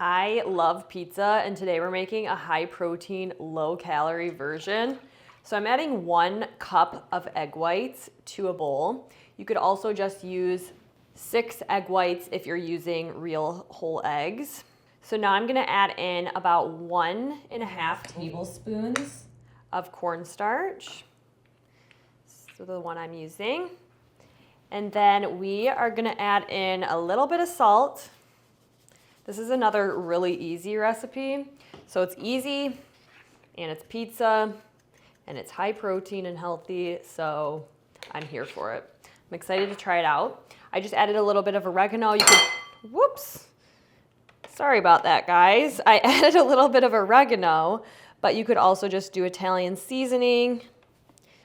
I love pizza, and today we're making a high protein, low calorie version. So I'm adding 1 cup of egg whites to a bowl. You could also just use 6 egg whites if you're using real whole eggs. So now I'm gonna add in about 1.5 tablespoons of cornstarch. So the one I'm using. And then we are gonna add in a little bit of salt. This is another really easy recipe. So it's easy, and it's pizza, and it's high protein and healthy, so I'm here for it. I'm excited to try it out. I just added a little bit of oregano. You could, whoops, sorry about that, guys. I added a little bit of oregano, but you could also just do Italian seasoning.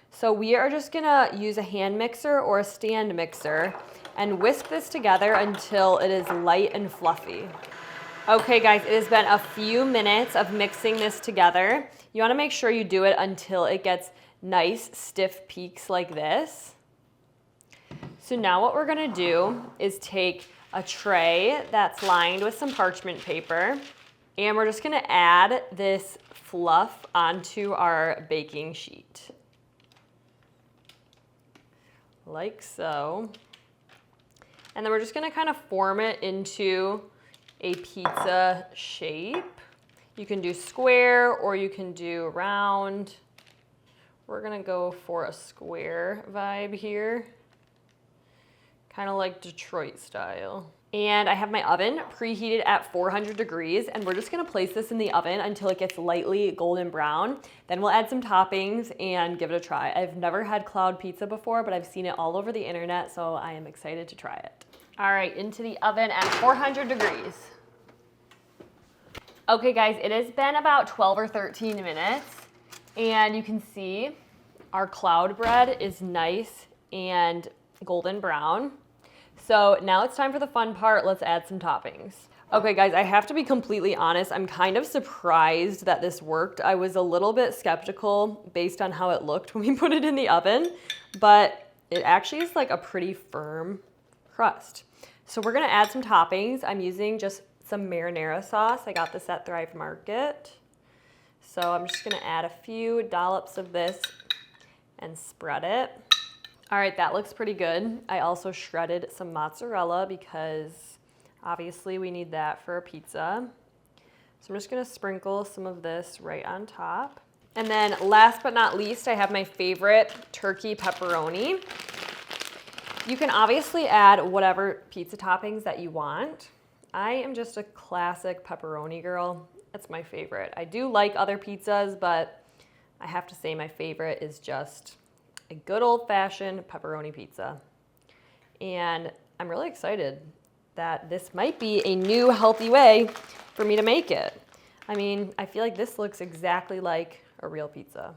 So we are just gonna use a hand mixer or a stand mixer and whisk this together until it is light and fluffy. Okay guys, it has been a few minutes of mixing this together. You wanna make sure you do it until it gets nice stiff peaks like this. So now what we're gonna do is take a tray that's lined with some parchment paper, and we're just gonna add this fluff onto our baking sheet. Like so. And then we're just gonna kind of form it into a pizza shape. You can do square or you can do round. We're gonna go for a square vibe here, kind of like Detroit style. And I have my oven preheated at 400 degrees, and we're just gonna place this in the oven until it gets lightly golden brown. Then we'll add some toppings and give it a try. I've never had cloud pizza before, but I've seen it all over the internet, so I am excited to try it. All right, into the oven at 400 degrees. Okay guys, it has been about 12 or 13 minutes, and you can see our cloud bread is nice and golden brown. So now it's time for the fun part. Let's add some toppings. Okay guys, I have to be completely honest. I'm kind of surprised that this worked. I was a little bit skeptical based on how it looked when we put it in the oven, but it actually is like a pretty firm crust. So we're gonna add some toppings. I'm using just some marinara sauce. I got this at Thrive Market. So I'm just gonna add a few dollops of this and spread it. All right, that looks pretty good. I also shredded some mozzarella because obviously we need that for a pizza. So I'm just gonna sprinkle some of this right on top. And then last but not least, I have my favorite turkey pepperoni. You can obviously add whatever pizza toppings that you want. I am just a classic pepperoni girl. It's my favorite. I do like other pizzas, but I have to say my favorite is just a good old-fashioned pepperoni pizza. And I'm really excited that this might be a new healthy way for me to make it. I mean, I feel like this looks exactly like a real pizza.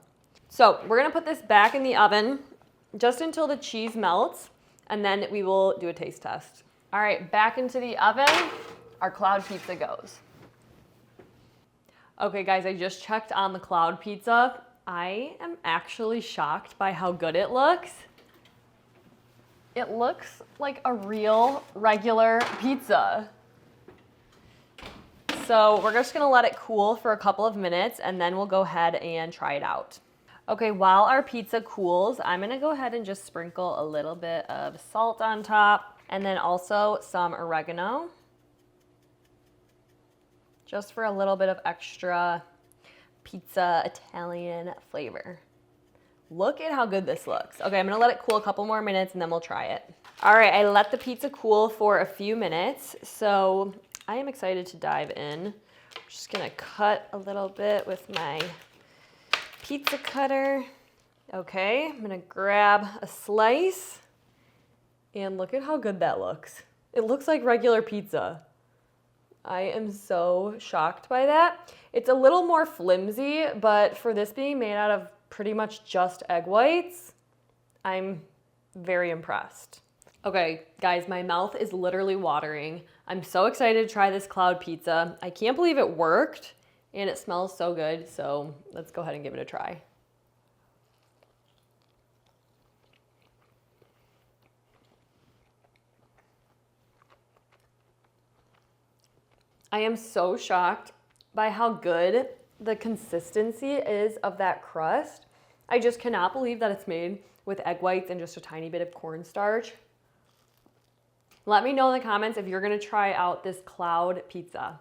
So we're gonna put this back in the oven just until the cheese melts, and then we will do a taste test. All right, back into the oven, our cloud pizza goes. Okay guys, I just checked on the cloud pizza. I am actually shocked by how good it looks. It looks like a real regular pizza. So we're just gonna let it cool for a couple of minutes, and then we'll go ahead and try it out. Okay, while our pizza cools, I'm gonna go ahead and just sprinkle a little bit of salt on top, and then also some oregano, just for a little bit of extra pizza Italian flavor. Look at how good this looks. Okay, I'm gonna let it cool a couple more minutes and then we'll try it. All right, I let the pizza cool for a few minutes, so I am excited to dive in. I'm just gonna cut a little bit with my pizza cutter. Okay, I'm gonna grab a slice, and look at how good that looks. It looks like regular pizza. I am so shocked by that. It's a little more flimsy, but for this being made out of pretty much just egg whites, I'm very impressed. Okay, guys, my mouth is literally watering. I'm so excited to try this cloud pizza. I can't believe it worked, and it smells so good, so let's go ahead and give it a try. I am so shocked by how good the consistency is of that crust. I just cannot believe that it's made with egg whites and just a tiny bit of cornstarch. Let me know in the comments if you're gonna try out this cloud pizza.